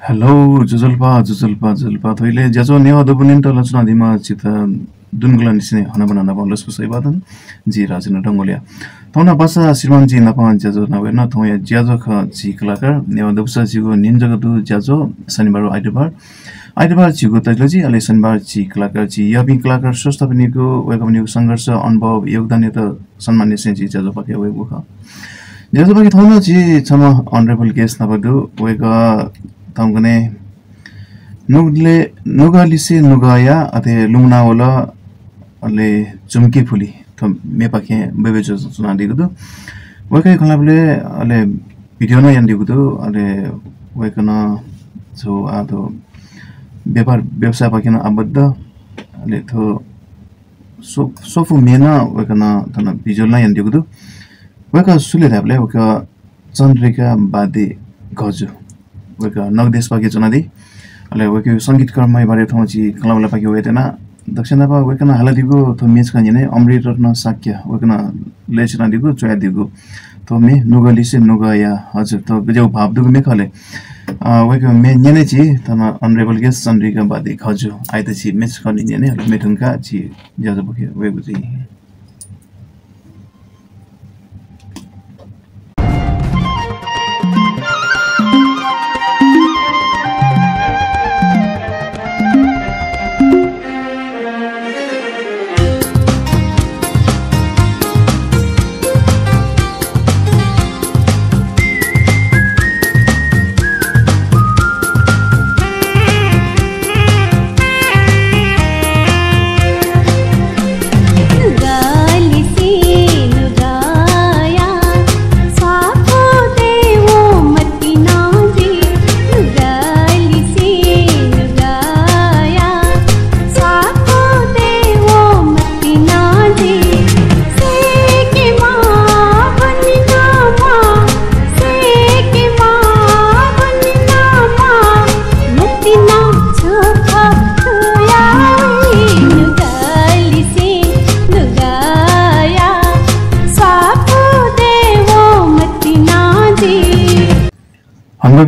Hello, Juzulpa, Thoile, Jazo, Neo, the Bunita, Lasna, Dima, Chita, Dungulan, Hanabana, Bonus, Sabadan, Jira, in Tongolia. Tona Basa, Simanji, Napan, Jazo, Navena, Toya, Jazoka, Chiklaka, Neo, the Sajigo, Ninja, Jazo, Sanibaro, Idabar, Chigo, Taji, Alison Bar, Chiklaka, Yabin Klaka, Sostapinico, Welcome New Sangers on Bob, Yogdanita, Sanmani Senji, Jazopaka, Webuka. Jazopaki Tonaji, some honorable guest Nabadu, Wega. Tamgane Nugalisi Nugaya at a Lumnaola Ale Jumki Puli, Tom Mepake, Bevejos Nadigo. Waka Colable Ale Pidiona Yandigudo, Ale Wakana so Ado Bebar Bebsapakina Abada, Leto Sofu Mena, Wakana Tana Pijola Yandigudo. Waka Suletable, Waka Sandrika Badi Goju. Weka Nagdes Paki Zonadi, Ale Sangit Karma Baretochi, Kalala Paki Wetena, Dakshanaba, Wekana Haladigo, to Miss Kanine, Omri Rotna Sakya, Wekana Lechanadigo, Triadigo, to me, Nugalisi, Nugaya, Hazuto, Video Pabdu Mikale, Weka Menechi, Tama honorable guest Sandrika Badi Kaju, I the see Miss Kanine, Metunka, Jazabuki, Webuzi.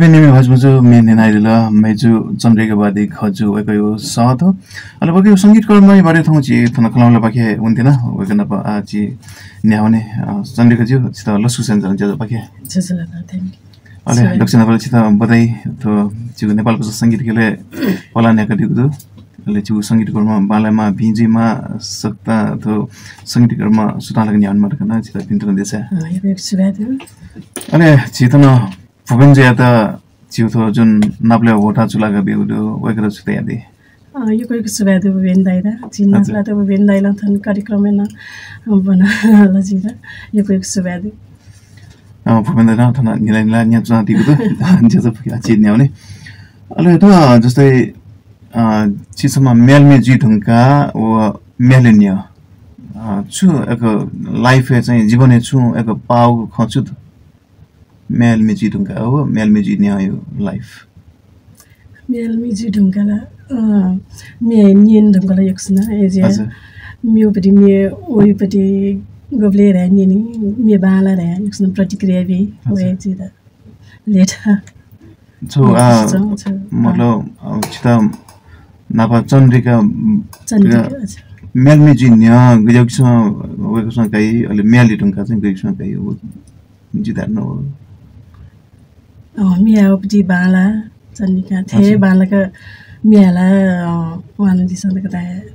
Name was main in Idla, Meju, Sandrika Badi, Kaju, Wekayo, Sato. Alabaki Sangit Korma, Baritonji, Tanakala Bake, Wundina, Wakanapa Aji, Niaone, Sandrika, Losus and Jazapake. Ale, Luxembourg, Badai, to Nepal Sangit Kile, Polanaka Dudu, let you Sangit Korma, Balama, Pinjima, Sakta, to Sangit Korma, Sutangan Marcana, Pinto this. Ale, Chitano. Fubenjata Chiuto Jun Nabla Water Chulaga Budu, Wakra Stadi. You could swear the Vendida, Chinazla to Vendila and Caricomena, Lazida. You could swear the Fubenda, Nilania Zanti, Joseph Chinione. Aleta, just a Chisama Melmi Jitunka or Melinia. Chu Echo Life as a Jibone, Echo Pau Consuit. Mel Miji Dunga, Mel Miji near life. Mel Miji Dungala, me Nin Dungala Yoxna, as a Mupati me, Uipati Goblera, Nini, me Bala, Yoxna particularly, where it's later. So, Molo, Chitam Napa Chandrika Mel Miji near Gayakson, Wexon Kai, or Meli Dunkas and Gayakson Kai, did that know. Oh, Mia Opti Bala, Sanika, Te Balaka, Miala, one of these other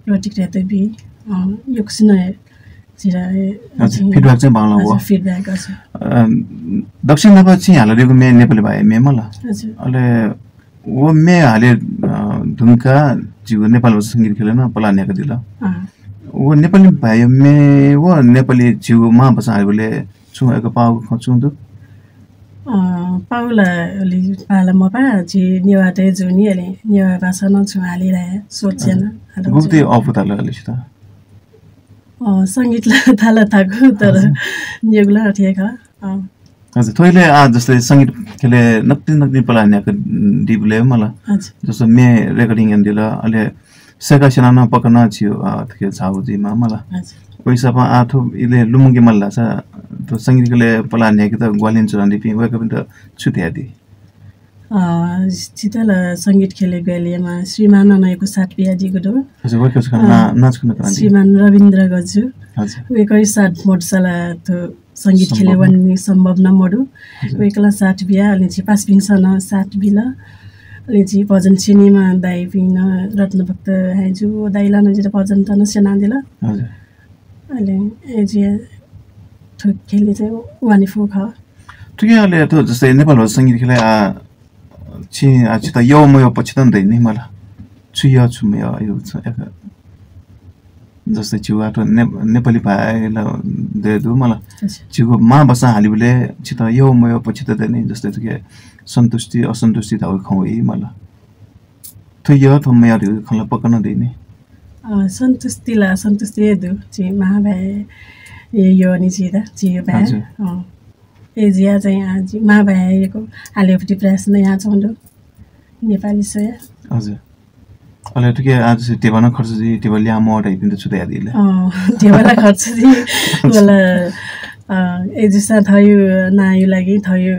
project be Yoxina. Feedback Bala feedback also. Duction never seen a little man Nepal by Memala. O me Ale Dunka, Nepal was singing Kilana, Palanacadilla. O Nepal by me, one Nepali Jew Mampas I will soon a power consumed. Paula Palamapa, Niwate Junior, near Basano to Ali, Sotiana. Who they offer the Lalista? Oh, Sangit Talatago, Nugla Tieka. As a toilet, just a sangit, nothing of people I could deep lemala. Just a mere recording and dilla, Ale Sakashana Pacanacio, the kids Saudi Mamala. Oisapa Ato Ile Lumungi Malasa, to Sangikale Palanek, the Gualins and the Wake up in the Chutiadi. Chital संगीत खेले गएलेमा श्रीमान अनयको साथ बिहाजीको दो हजुर work नाच गर्न करानी श्रीमान रविन्द्र गजु हजुर वेकै साथ मोडसाला तो संगीत खेले वन्नी सम्भव न मोडु वेकला साथ बिहा अलि छि पास पिङसन साथ बिला अलि छि भजन सिनेमा दाइ पिङ रत्नभक्त हाइजु दाइला नजिर भजन तन सेना दिला हजुर अलि एजी ठुक खेले चाहिँ वानी फोक ह ठिकै अहिले त जस्तै नेपालमा संगीत खेले छि त यो म यो पछि त नि मलाई छु यो छु म यो जस्तै छु आटो नेपाली भाइला दे दु मलाई छिको मा बसा हालिबले छि त यो म यो पछि त नि जस्तै के सन्तुष्टि असन्तुष्टि त खौइ मलाई त यो त म यो खला पकन दिने सन्तुष्टिला सन्तुष्टि दु छि मा भाइ यो नि छि त छि यो भाइ एजिया चाहिँ आज मा भाइको हालेपट्टि प्रयास नै यहाँ छौँ नेपाली सय हजुर अहिले ठिकै आज टेबल खर्च दि टेबल ल्या म टाइप पनि छु त यादिले टेबल खर्च दि मला एजिसा थयो नायु लागि थयो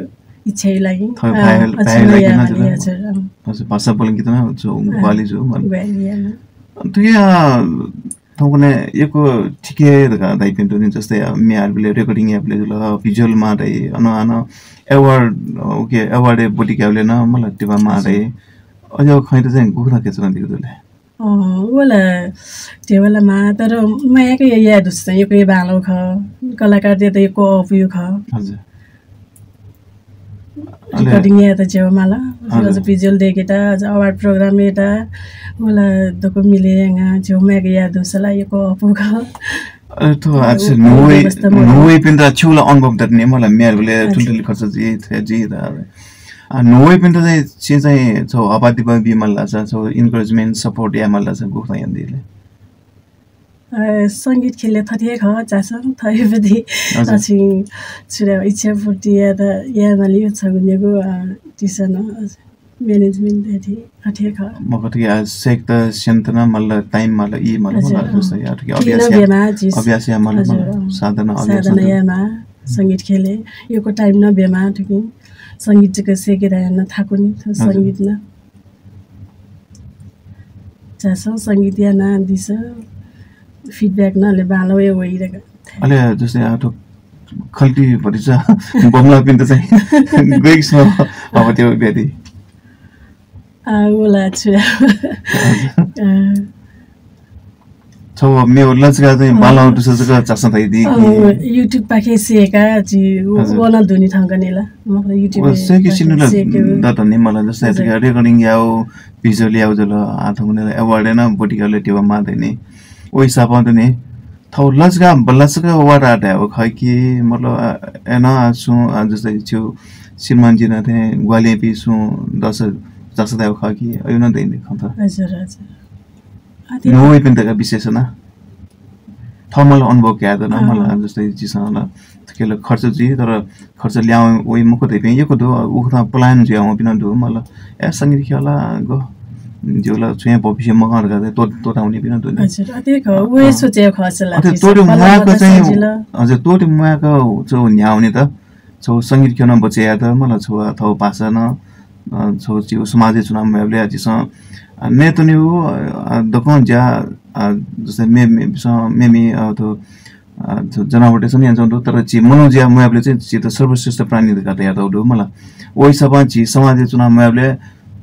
इच्छा लागि थयो भाइ लागि हजुर भाषा बोल्न कि त जो ग्वाली जो ठिकै थौकने एको ठिकै दाइ पिन्टु नि जस्तै मियारले रेकर्डिङ एपले ल भिजुअल मा दाइ अन अवार्ड ओके अवार्ड बोडी क्याउले न मलाई टेबा मा दाइ अझ खै त चाहिँ गुखना के चलन दिगुले ओला टेबला मा तर मायाकै याद छ यो के बालो ख कलाकार दे त एको अपुयो ख हजुर रेकर्डिङ या त जेव माला अझ भिजुअल देखेटा अझ अवार्ड प्रोग्राम एटा मला दको मिले nga जेव मायाकै याद उसला एको अपु ख तो आज नोवे पिन्दा छुला अनुभव दर्ने मलाई मेरले ठुल्ठुली खर्च जी नोवे पिन्दा चाहिँ छौ आबादी बि मल्ला छ इन्करेजमेन्ट सपोर्ट या मल्ला छ गुखना यन्दिले संगीत खेले थथे ख चास थैबदी अछि छुरा इच्छा फुर्ती या त या मालियो छ गुनेको टिसन म्यानेजमेन्ट देथि थथे ख मकति आज सेक त सन्तना मल्ला टाइम मल्ला इ मल्ला जस्तो या अभ्यास या मल्ला साधना यामा संगीत खेले योको टाइम न बेमा ठिकै संगीत के सेकेर न थाको नि संगीत न चास संगीत या न दिस फिडब्याक नले बालो यो वइरहेको अहिले जस्तै आटो खल्टी भरि छ बमला पिन त चाहिँ गइस अब त्यो बेदी ओला छु छौ मे लजगा चाहिँ बाला दुसजगा चासन थाइ दि युट्युब पाखे सेका जी वना धुनी थंगनेला मतलब युट्युब सेके सिनुला दत नि मलाई जस्तै रेकर्डिङ याउ भिजुअल याउ जल आथुने अवार्ड न बोटिकाले टेवा मादैने ओइ सापन नि थौ लजगा बलसगा अवार्ड आटा हो खै कि मतलब एना सु जस्तै छु श्रीमान जी न थे ग्वाले पि सु 10 जसदा हो खै कि अयो न दैने खन्त हजुर हजुर नोइ पनि त विशेषण थमल अनुभव क्याद न मलाई जस्तै जिसँग केले खर्च जी तर खर्च ल्याउ ओइ मुख दे पे यको दो उखना प्लान ज्याउ पिन दो मलाई ए संगीत खेला गो जोला चाहिँ भविष्य मगर गर्दै तोटाउने पिन दो हजुर अते ख ओइ सोचे खर्च लाग्छ तोटे मुआको चाहिँ हजुर तोटे मुआको जो न्याउने त छौ संगीत खेल्न बचे त मलाई छौ थौ भाषा न छौ जिउ समाजले चुनाव मैले जिसँग नेतनी हो दोकान जा जस्तै मेमी तो जनावरले चाहिँ यहाँ जाउँदो तर ची मनोजिया मुयाबले चाहिँ ची त सर्वश्रेष्ठ प्राणी गर्दै याद आउँदो मलाई ओइ सब ची समाजले चुनाव मुयाबले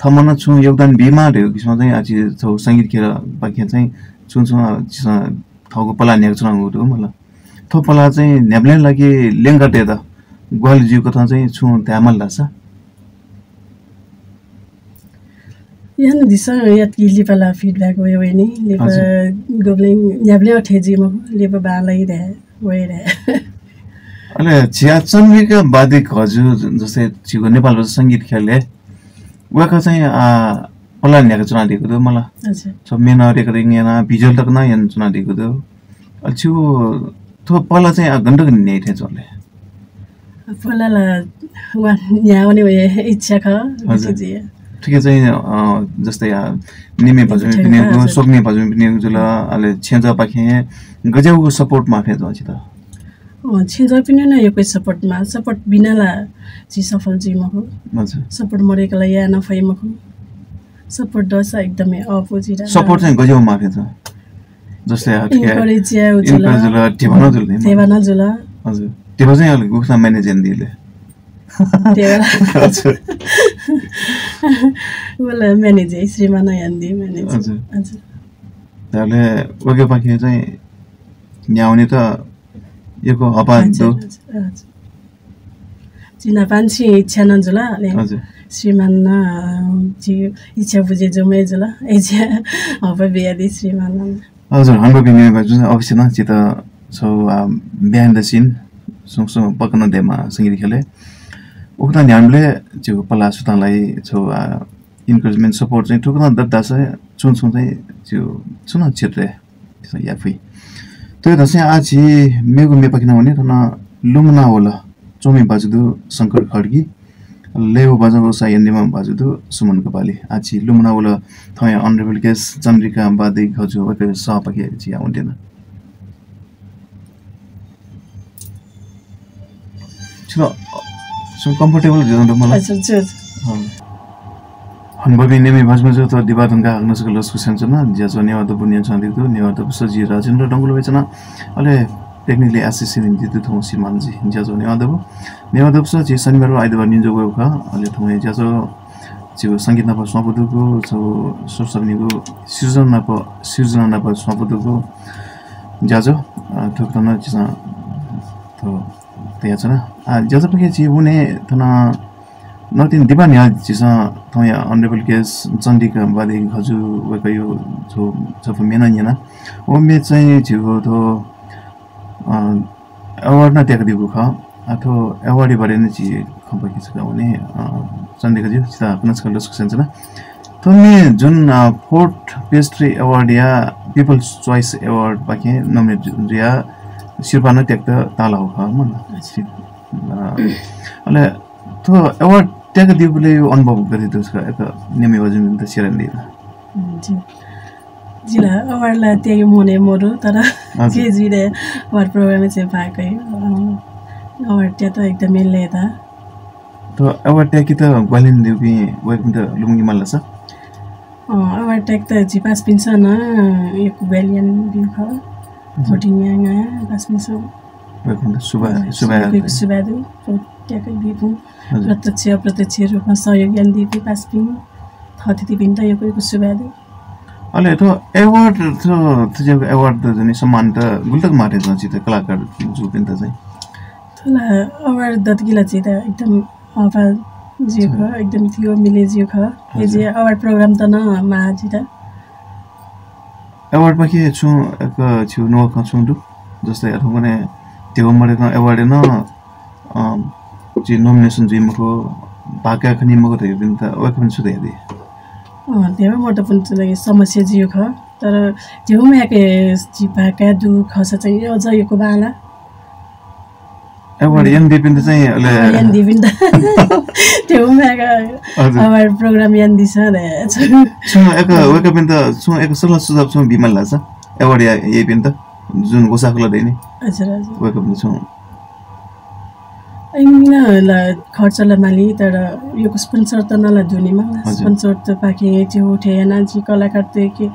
थमन छु योगदान बिमा ढेउ किसिम चाहिँ आज छौ संगीत खेल बाकी चाहिँ छु थौको पला न्याको चुनाव हुँदो मलाई थो पला चाहिँ न्याब्ले लागि लेङ्गटे त ग्वाली जीवको थ चाहिँ छु त्यामल लाग्छ यान दिस यात कि लिपला फिडब्याक वे वे नि लिप गोब्लिङ याब्ले अठेजी म लिप बालै रे वे रे अले छियाचनका बादिक हजुर जस्तै छिको नेपालको संगीत खेलले वका चाहिँ पला न्याको चुना दिएको दो मलाई हजुर सब मेना रेकर्डिङ याना भिजुअल तक न यान चुना दिएको दो छिको थो पला चाहिँ गण्डक न्याइ थे चले पलाला वा न्याउने वे इच्छा ख जी ठिकै चाहिँ जस्तै निमे भजन पनि सोक्ने भजन पनि जुल अले छेजा पाखे गजौको सपोर्ट माथे छ त छिन्छ पनि न यो कोही सपोर्टमा सपोर्ट बिनाला ची सफल जीवको हजुर सपोर्ट मरेकोलाई या नफाइमको सपोर्ट दसा एकदमै अपोजिट सपोर्ट चाहिँ गजब मार्के छ जस्तै इन्करेज या उजुला देवाना जुला हजुर त्यो चाहिँ अलि गुस्सा म्यानेज दिले हजुर बोला म्यानेज श्रीमान यान्दी म्यानेज हजुर हजुर त्यसले ओके पाखे चाहिँ न्याउने त यको हपा दो चिना पान्छी इच्छा नजुला हजुर श्रीमान जी इच्छा बुझे जमे जुला इच्छा हपा बियादी श्रीमान हजुर हाम्रो बिने जुन अवश्य न चित छौ बिहाइन्ड द सिन सँगसँगै पकन देमा सङ्गीत खेले उक्ता न्यामले जो पला सुतालाई छौ इन्करेजमेन्ट सपोर्ट चाहिँ ठुक्न दत्ता चाहिँ चुन चाहिँ जो छुन क्षेत्र याफै त्यो दसैँ आज मेगु मेपकिन भने त लुमना होला चोमे बाजुदु शङ्कर खड्गी लेउ बजाको सायन्दिमा बाजुदु सुमन कपाली आज लुमना होला थय अनरेबल केस चन्द्रिका बादै खजु वके सपके चिया हुँदैन चलो सो कम्फर्टेबल जन मलाई हनबबी नेमी भाजमा जो त दिबादंगा हग्नसक लसको सञ्चना ज्याजो नेवाद बुनिया छान्दितो नेवाद सजी राजेन्द्र डंगुल वेचना अले टेक्निकली एसिस्टेन्ट दितु थौ सिमानजी ज्याजो नेवाद स शनिबार आइतबार निजो गयो खा अले थौ ज्याजो जो संगीत नप स्वापदुको जो सोसबनीको सिर्जना नप स्वापदुको ज्याजो ठोक्तना चिसा तो त्याचना ज्याजो पके छि हुने तना नतिन दिबा न्या चिसा थय अनरेबल केस चण्डिका बादे खजु वकयो जो जब मेना न्याना ओ मे चाहिँ जिगो तो अवार्ड न त्याक दिगु ख अथो अवार्ड भरे न छि खपकी छ भने चण्डिका जी चिता कनस्कल सक्छ न तो मे जुन फोर्थ पेस्ट्री अवार्ड या पीपल्स चोइस अवार्ड बाके नमिनेट रिया शिरपान त्याक ताला हो ख मन अले तो अवार्ड त्याग दिबले अनुभव गरिदियो छ एक नेमे वजन त सेरन दिला जिला अवार्डला त्यही मोने मोरु तर के जिले अवार्ड प्रोग्राम चाहिँ पाकै अवार्ड त्यो त एकदमै लेदा तो अवार्ड त्याग त ग्वालिन देउबी वेकम त लुंगी मल्ला छ अवार्ड त्याग त जी पास पिन्छ न एक ग्वालियन बिउ ख भोटिङया पास पिन्छ वेकम त सुबादु त्याकै बिउ प्रत्यक्ष अप्रत्यक्ष रूपमा सहयोग दिपी पासपिङ थति पिन्ट यो कोही सुबादु अले तो अवार्ड तो जो अवार्ड त जनि सम्मान त गुल्टक माटे छ चित कलाकार जो पिन्ट चाहिँ थला अवार्ड दतगिला चाहिँ त एकदम अफा जिउ ख एकदम थियो मिले जिउ ख ए जे अवार्ड प्रोग्राम त न माजी त अवार्ड पाके छु एक छु नो क छु दु जस्तै अथवा भने त्यो मरेको अवार्ड न जी नोमिनेसन जी मको बाका खनि मको त बिन त ओकन छु दे देवा मोट पनि चाहिँ समस्या जियो ख तर जेउ मेके जी बाका दु खस चाहिँ अझ योको बाला अवार्ड यन दिपिन त चाहिँ अले यन दिपिन त त्यो मेका अवार्ड प्रोग्राम यन दिस रे छु एक वेक पिन त छु एक सल्लाह सुझाव छु बिमल लाछ अवार्ड ये पिन त जुन गोसाखला दैनी हजुर हजुर वेक पिन छु ऐमिना खर्चला माली तर यो स्पोन्सर त नला दुनीमा स्पोन्सर त पाके त्यो उठेना जी कलाकार त के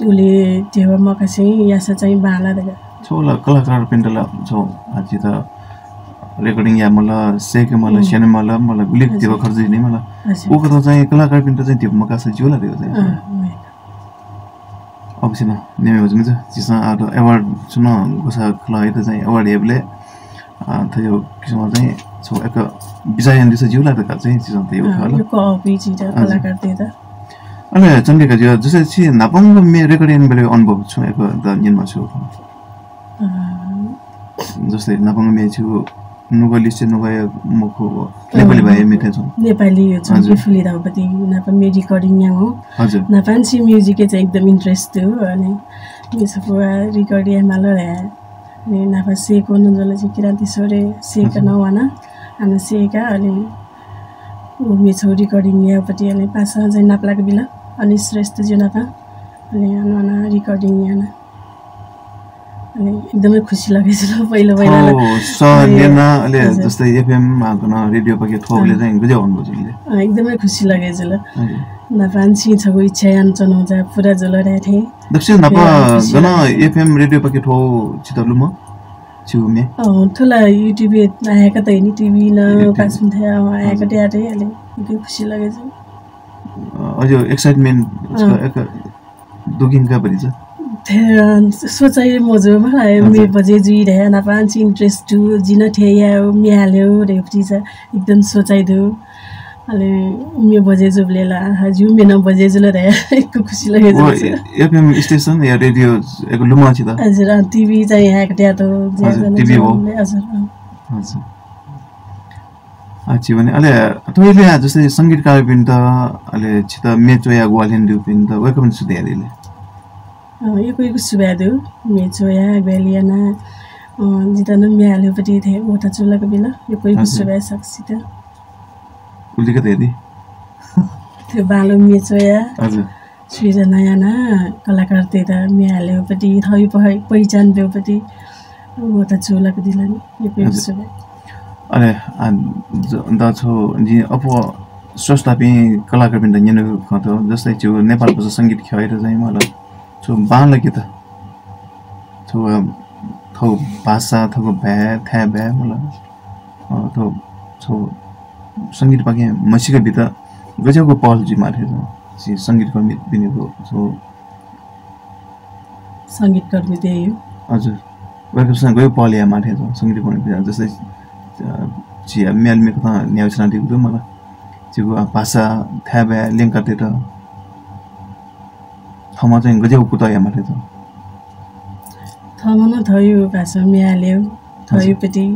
उले त्यो मका चाहिँ यासा चाहिँ बाला दगा छोला कलाकार पिन्टला छौ आजि त रेकर्डिङ या मला सेक मला शने मला गुलिक त्यो खर्च नि मला ओको त चाहिँ कलाकार पिन्ट चाहिँ त्यो मका से जोला दियो चाहिँ अवश्य न नेमे भजम छ जिसा अवार्ड सुन गोसा खला त चाहिँ अवार्ड हेबले त्यो किसिम चाहिँ छौ एक विजयन दिस जिउला त चाहिँ चिज त यो खाला यो कपी चिज कलाकार त अनि चण्डिका जी जसै छि नापंग मे रेकर्डिङ बेले अनुभव छु एक द निनमा छु जस्तै नापंग मे छु नुगली से नुगय मको नेपाली भाइ मेथे छु नेपाली यो चाहिँ फुली दाउपति नापा मे रेकर्डिङ या हो हजुर नापान्सी म्युजिक चाहिँ एकदम इन्ट्रेस्ट थियो अनि यसको रेकर्डिङ मालो रे अनि नापा सेको नजले चाहिँ किरान्ति सोरे सेका नवाना अनि सेका अनि मे छौ रेकर्डिङ यापति अनि पासा चाहिँ नाप्लाको बिला अनि श्रेष्ठ जुनापा अनि अनवाना रेकर्डिङ याना अनि एकदमै खुसी लागेछ पहिलो पहिला सलेन अहिले जस्तै एफएम आकन रेडियो पके थोले चाहिँ गुजे भन्नु जुले एकदमै खुसी लागेछ ल नापान्सी छगु इच्छा यान चनाउँछ पुरा जुलरे थे दक्षिण नप गन एफएम रेडियो पके थो चितलु म छिउमे ठुला युट्युब आएका त नि टिभी न पासुन थियो आएका ट्याटे अहिले एकदम खुसी लागेछ अझै एक्साइटमेन्ट दुगिङका पनि छ सोचाइ मजो मलाई मे बजे जुइ रहे नापान्सी इन्ट्रेस्ट टु जिन ठेया म्याल्यो रेपटी छ एकदम सोचाइदो अहिले मे बजे जुबलेला हजुर मे न बजे जुल रहे एकदम खुसी लागेछ एफएम स्टेसन या रेडियो एक लुमा छ त हजुर टिभी चाहिँ यहाँ ट्या त टिभी हो हजुर हजुर अच्छा भने अहिले तैले जस्तै संगीतकार पनि त अहिले छित मेचो या ग्वालियन दिउ पनि त वेको पनि सुधाइले यो कोही सुबादु मेचो या ग्वालियना जितन म्याल्यो पटी थे ओटा चुलाको बेला यो कोही सुबाइ सक्छ त उलिका त्यति त्यो बालो मेचो या हजुर सृजना याना कलाकार त्यता म्याल्यो पटी थै पहिचान देउ पटी ओटा चुलाको दिला नि यो कोही सुबाइ अरे द छो जि अपो स्वस्थ पनि कलाकार पनि त नेनु खतो जस्तै छु नेपाल भाषा संगीत खएर चाहिँ मलाई छु बाल के त छु थौ भाषा थको भए था भए मलाई थौ छु संगीत पाके मसिका बित गजबको पहल जी माथे छ संगीत कर्मी बिनेको छु संगीत कर्मी त्यही हो हजुर वेकसँग गयो पहल या माथे छ संगीत कर्मी जस्तै ची मेल में कथा न्याउछना दिगु मलाई चिगु भाषा थाबे लिंक करते त थमा चाहिँ गजब कुता या माथे छ थमा न थयो भाषा म्याल्यो थयोपट्टि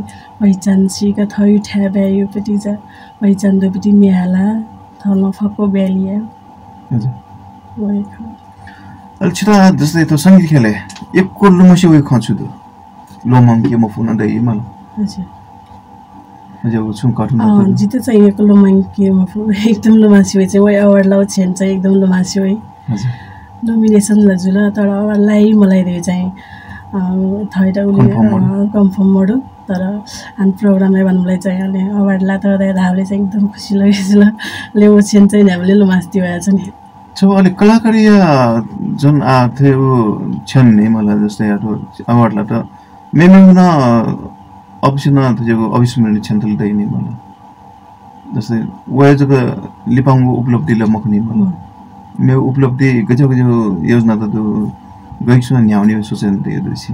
पहिचान सिका थयो थाबे योपट्टि जा पहिचान दोपट्टि म्याला थल फको बेलिया हजुर ओइ अल छिटा जस्तै त संगीत खेले एक को लुमसे उ खछु दु लोमङ के म फोन दइ मलाई हजुर हजुर छु कठिन जिते चाहिँ एक लोमङ के म एकदम लोमासी होइ चाहिँ ओइ अवार्ड लाउ छेन चाहिँ एकदम लोमासी होइ हजुर नोमिनेसन लजुल तर अवार्डलाई मलाई रे चाहिँ थैटा उले कन्फर्म मडो तर हान प्रोग्राममा भन्नुलाई चाहिँ अहिले अवार्ड ला तर हामीले चाहिँ एकदम खुसी लागेछ ल ले ओछेन चाहिँ हामीले लोमास्ती भएछ नि छो अलि कलाकारी जुन आ थियो छन् नि मलाई जस्तै अवार्ड ला त मेमेन अवश्य न त्यो अविस्मरणीय क्षण त दै नि मलाई जस्तै वय जग लिपाङको उपलब्धि ल मखनी मलाई मे उपलब्धि गजब योजना त त्यो गइसु न्याउने सोचेन त्यो दृश्य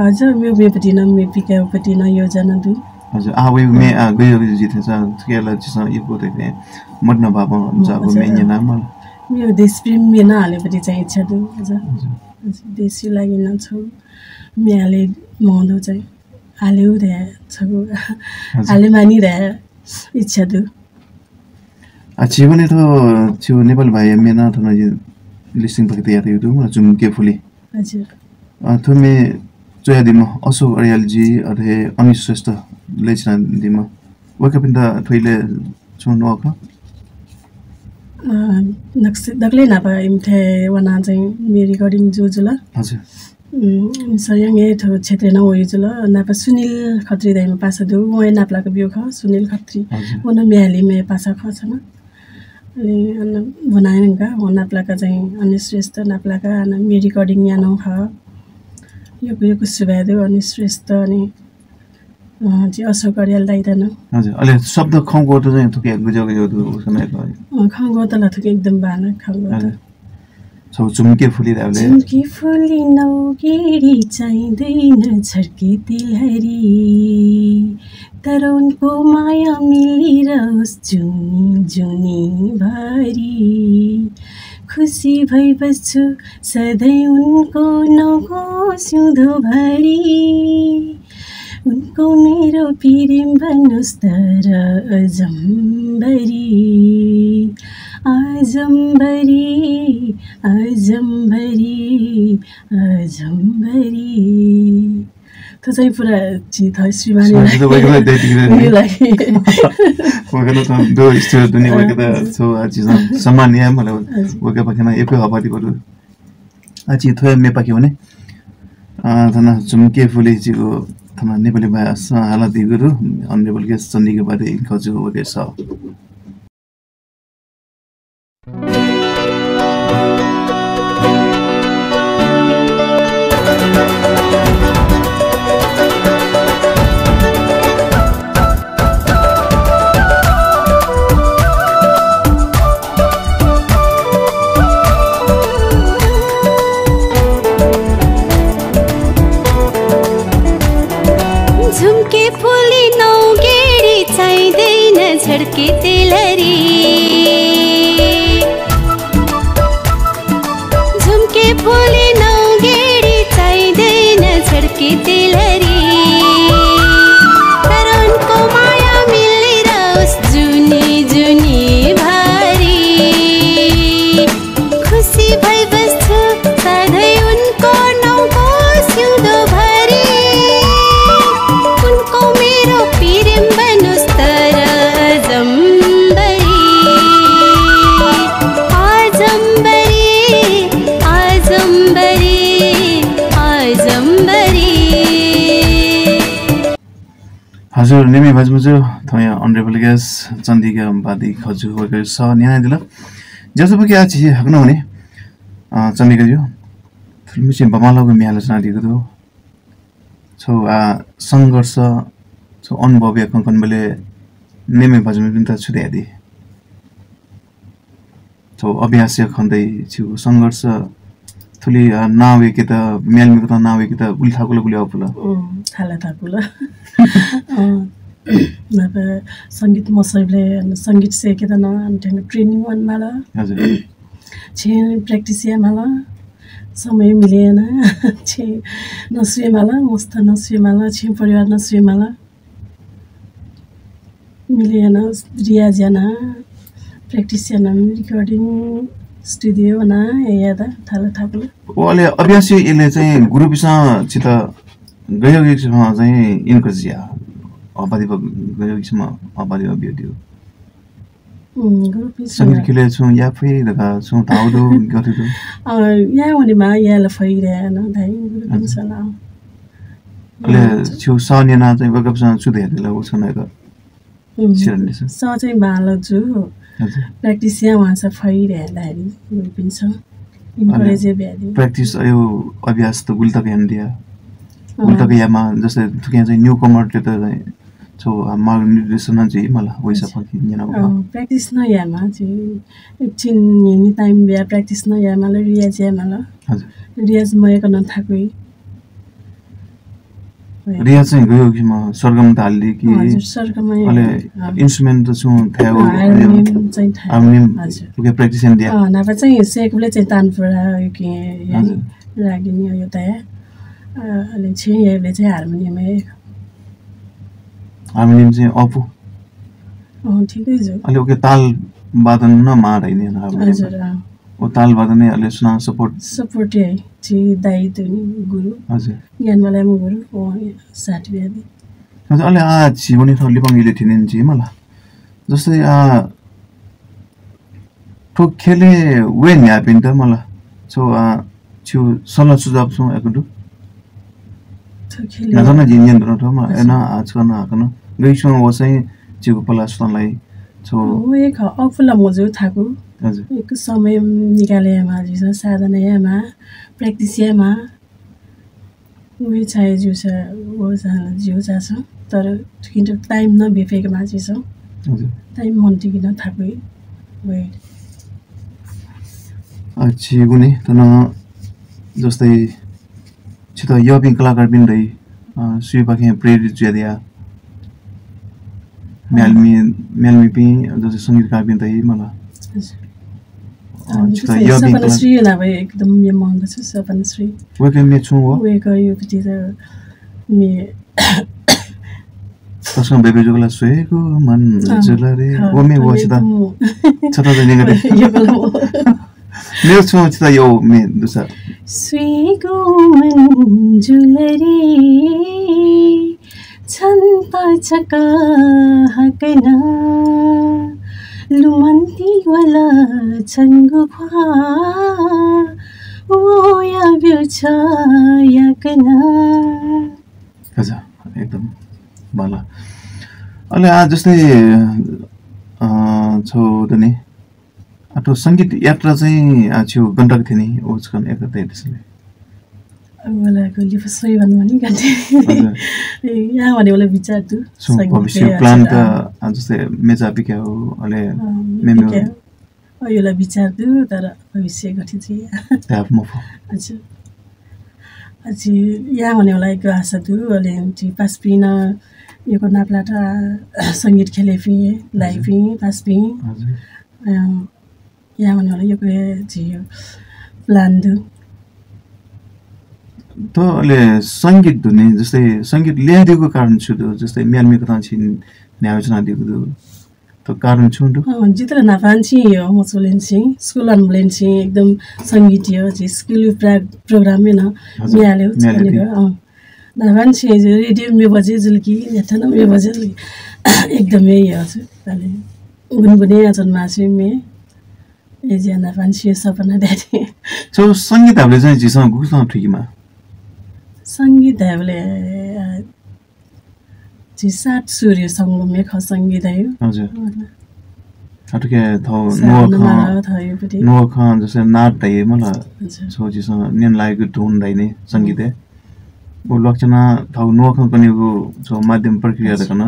हजुर मेपट्टि न मेपिकापट्टि न योजना दु हजुर वे मे गयो जिते छ केला छ यो बोते मड्न बाबा जाको मेन्य नाम मेरो देश प्रेम मे न हालेपट्टि चाहिँ इच्छा दु हजुर देशै लागि न छ मेले मौदो चाहिँ हाल्यो रे छगु हाले मानि रे इच्छा दु अच्छी भने त छु नेपाल भाइ मेना थन लिस्टिङ पके तयार यो दु जुम के फुली हजुर थमे जोया दिम अशोक अरियाल जी अरे अमित श्रेष्ठ लेचना दिम वका पिन त थइले छु नक नक्स दगले ना पा इमथे वना चाहिँ मे रिकर्डिङ जुजुला हजुर सयङ ए थो क्षेत्र न होय जुल नापा सुनिल खत्री दाइमा पासा दु वय नापलाको बियो ख सुनिल खत्री वन म्याली मे पासा ख छन अनि अन बनाएनका व नापलाका चाहिँ अनि श्रेष्ठ नापलाका अन मे रिकर्डिङ या न ख यो सुबादु अनि श्रेष्ठ अनि चाहिँ अशोक अरियाल दाइ त न हजुर अहिले शब्द खौको त चाहिँ थुके गुजको यो समयको खौको त ल थुके एकदम बाना खौको त छौ चुम्के फुलिरहेले चुम्के फुली नौगेडी चाहिँदैन छड्के तिलहरी तर उनको माया मिलिरहोस् जुनी जुनी भरी खुसी भई बस्छु सधैँ उनको नौको सिउँदोभरि उनको मेरो प्रेम भन्नुहोस् तर अजम्बरी अजम्बरी अजम्बरी अजम्बरी त्यो चाहिँ पुरा चित श्रीमानी सम्मान या मलाई वके पखेना एकै हपाती बरु अछि थोय मे पके भने तना झुम्के फुले जिगो तना नेपाली भाषा हाला दिगुरु अनरेबल गेस्ट चन्दीको बारे खजु वगे छ झड्के तेलरी झुम्के फुले नौगेडी चाहिँदैन झड्के तेलरी तर उनको माया मिलिरहोस् जुनी जुनी भारी खुसी भई बस्छु सधैँ उनको नाउँको सिउँदो भरी उनको मेरो प्रेम बनोस् तर हजुर नेमी भाजमुजु थया अनरेबल गेस्ट चन्दीका बादी खजु वगैरह छ न्याय दिला जसो कि आज हकन हुने चन्दीका जो मिछि बमालको मिहालजना दिगु दो छौ आ संघर्ष छौ अनुभव याकन कनबले नेमी भाजमुजु त छुदे आदि छौ अभ्यास खन्दै छु संघर्ष थुली नावे के त मेलमिको त नावे के त उल्थाकुला गुले अपुला थाला थाकुला नभए संगीत मसैले संगीत सेके त न ट्रेनिङ वन माला हजुर छे प्र्याक्टिस या माला समय मिलेन छे नसुए माला मस्त नसुए माला छे परिवार नसुए माला मिलेन रियाज याना प्र्याक्टिस याना रिकर्डिङ स्टुडियो ना यादा थाला थाकुला ओले अभ्यास यसले चाहिँ ग्रुपसँग चित गयो एकसम्म चाहिँ इनको जिया अपादि गयो एकसम्म अपादि अभियो ग्रुप संगीत खेले छु या फै दगा छु ताउदो गथिदो या वनिमा याला फैरे न दाइ ग्रुप सला ले छु सानेना चाहिँ वकपसँग छु देला उ छन त छिरने छ सा चाहिँ माला छु प्र्याक्टिस या वहाँ छ फैरे दाइ ग्रुप छ इन्करेज बेदी प्र्याक्टिस अयो अभ्यास त गुल्ता के हन्दिया गुल्ता के यामा जस्तै तुके चाहिँ न्यू कमर त चाहिँ छो मार्ग निर्देशन चाहिँ मला वइसा फकि निना प्र्याक्टिस न यामा चाहिँ एकछिन एनी टाइम बिया प्र्याक्टिस न यामा रियाज यामा हजुर रियाज मयको न थाकै रियाज चाहिँ गयो कि म सरगम त हाल्दि कि हजुर सरगमै अले इन्स्ट्रुमेन्ट त छु थायो हार्मोनियम चाहिँ हार्मोनियम तुके प्र्याक्टिस दिया नभए चाहिँ सेकले चाहिँ तानपुरा के रागिनी यो त अलि चाहिँ यसले चाहिँ हार्मोनियमै हार्मोनियम चाहिँ अफु ठिकै छ अलि ओके ताल वादन न मार हैन हजुर ओ ताल वादन नै अलि सुना सपोर्ट है छि दाइ दुनी गुरु हजुर ज्ञानवाला म गुरु ओ साथी बेबी हजुर अलि आ जीवनी थली पंगिले थिनिन जी मला जस्तै आ ठोक खेले वे न्यापिन त मला छो आ छु सल्लाह सुझाव छु एकदु नजन जिनियन न थमा एना आज गर्न आकन गइसो वो चाहिँ जिगु पलासलाई छो एक अफुला मजु थाकु हजुर एक समय निकाले मा जिस साधना यामा प्र्याक्टिस यामा वे चाहे जुस वो जिउ जाछ तर किन टाइम न बेफेको मान्छे छ हजुर टाइम मन्टी किन थाकै वे अछि गुनी तन जस्तै छित यबिङ कलाकार बिन्दै सुई पाखे प्रेरित ज्यादिया म्यालमी पि जस्तै संगीतकार बिन्दै मला छित यबिङ श्री नभए एकदम मे मन छ सपन श्री वेके मे छु हो वेके यो पिति त मे तसँग बेबी जोगला सुएको मन जुलरे ओ मे वसिता छता त नेगरे यो गलो मेरो छु छित यो मे दुसा सुएको मन जुलरे छन् पछका हकना लुमन्ती वाला छङ्गु ख्वा ओ या ब्यो छ याकना हजुर एकदम भला अहिले आज जस्तै छौ त नि अथवा सङ्गीत यात्रा चाहिँ छु गण्डक थियो नि उसकन एकता त्यसले वाला को लिप सोई भन्नु नि गन्थे यहाँ भने वाला विचार तु भविष्य प्लान त जस्तै मेचा पिक्या हो अहिले मेमो योला विचार तु तर भविष्य गठि चाहिँ ट्याप म हजुर अझै यहाँ भने वाला एक आशा तु अहिले पास पिन यो को नाप्लाटा सङ्गीत खेले फि लाइभ फि पास पि यहाँ भने वाला यो को जियो प्लान दु त अहिले सङ्गीत धुने जस्तै सङ्गीत ल्याइदिएको कारण छु त जस्तै म्यालमी कथा छिन् न्यायोजना दिएको त कारण छु त जित्र नाफान छि यो मचोलेन छि स्कुल अनब्लेन छि एकदम सङ्गीत यो चाहिँ स्कुल प्रोग्राम में न म्याल्यो भनेको नाफान छि रेडियो में बजे जुल्की नेथन में बजे एकदमै यो चाहिँ गुनगुने जन्मासे में ए जे नाफान छि सपना देथे सो सङ्गीत हामीले चाहिँ जिसँग गुस्न ठिकमा सङ्गीत हामीले जी सात सूर्य सङ्गमे ख सङ्गीत आयो हजुर अटके थौ नो खान जस्तै नाट दाइ मलाई सोचिसँग निन लागेको टोन दाइ नै सङ्गीत है ओ लक्षणा थौ नो खान कनेको छ माध्यम प्रक्रिया त कन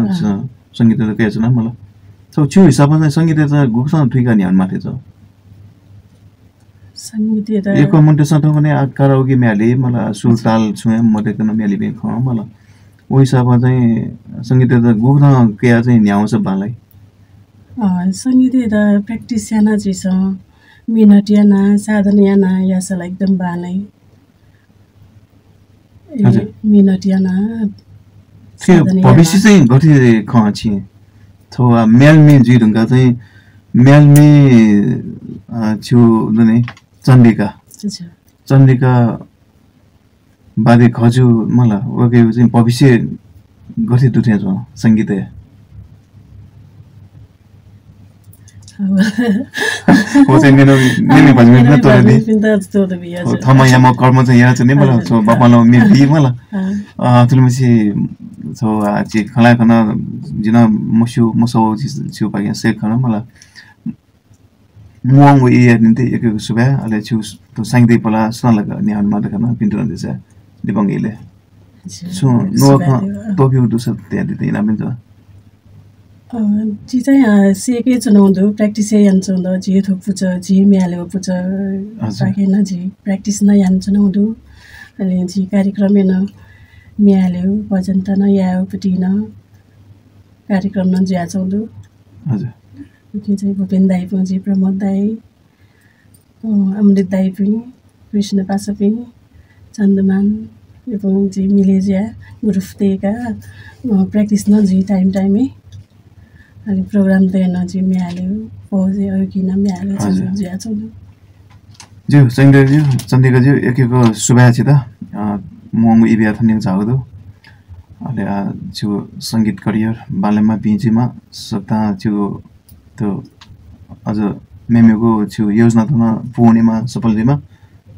सङ्गीत त के छ न मलाई सो छु हिसाबमा चाहिँ सङ्गीत त गुस्न ठिक नि माथे छ सङ्गीत त एक कमेन्टेसन त भने आकार होगी म्याले मलाई सुर ताल छुए मटेकन म्याली बे ख मलाई ओ हिसाबमा चाहिँ सङ्गीत त गुग्न के चाहिँ न्याउँछ बालाई सङ्गीत त प्र्याक्टिस याना जिस मिनट याना साधन याना यासला एकदम बालै मिनट याना के भविष्य चाहिँ गठि ख छि थो म्यालमी जुइदुङका चाहिँ म्यालमी छु दुने चण्डिका बादे खजु मलाई ओके चाहिँ भविष्य गठित उठे छ सङ्गीत हो चाहिँ मेरो नेमी भजमे न तोले थमा या म कर्म चाहिँ यहाँ चाहिँ मलाई छ बापालाई मे बि मलाई तुलमसी छ आछि खला खना जिन मसो छु पाके से खना मलाई मुङ इ निते एक सुबा अले छु तो सांगदे पला सनलगा न्यान मादकना पिन्टुन दिस दिबंगेले सो नो टोक्यो दुस त्या दिते नाम ज जी चाहिँ सेके चुनाउँदो प्र्याक्टिस यान चुनाउँदो जी थोपुच जी म्याले पुच पाके न जी प्र्याक्टिस न यान चुनाउँदो अनि जी कार्यक्रम न म्याले भजन त न याउ पटी न कार्यक्रम न ज्या चौदो हजुर के चाहिँ भूपेन दाई पनि प्रमोद दाई अमृत दाई पनि कृष्ण पासा पनि चन्दमान यो पनि जी मिलेजिया ग्रुपतेका प्र्याक्टिस न जी टाइममै अनि प्रोग्राम त न जी म्याल्यो पौजे अरु किन म्याल्यो ज्या चौदो जो चन्द्रिका जो एकको शुभया छ त मोङ इबिया थन्ने जाउदो अहिले छु सङ्गीत करियर बालेमा पिजीमा सता छु तो अझ मेमेको छु योजना त पूर्णिमा सफलतामा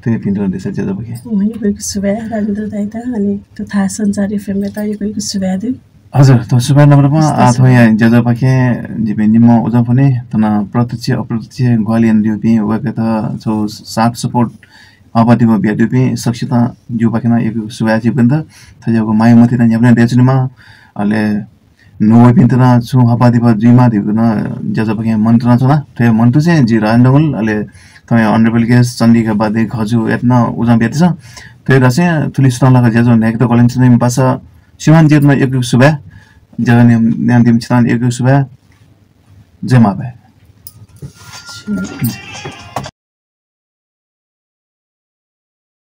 त्यही पिन्टर देश ज्यादा बके यो सुबा राजेन्द्र दाइ त अनि त्यो थाहा सञ्चार एफएम त यो सुबा दु हजुर त सुबा नम्बरमा आथो यहाँ ज्यादा बके जिबेनी म उजा पनि तना प्रत्यक्ष अप्रत्यक्ष ग्वालियन दिउपि वके त छो साथ सपोर्ट अबदिमा बियादुपि सक्षता जु बकेना एक सुबा जी बन्द थजको माइमथि न यहाँ देचुमा अले नो पिन्तना छु हपादिपा जुइमा दिगुन ज्यादा बके मन्त्र छ न त्यो मन्त्र चाहिँ जी रान्डगल अले तय अनरेबल गेस्ट चण्डिका बादे खजु एतना उजा बेति छ त्यो दसे तुलिस्ता लगा ज्याजो नेक त कलेन्स नै पासा सिमान जेतमा एक सुबा जगन न्यान दिम छतान एक सुबा जमा भए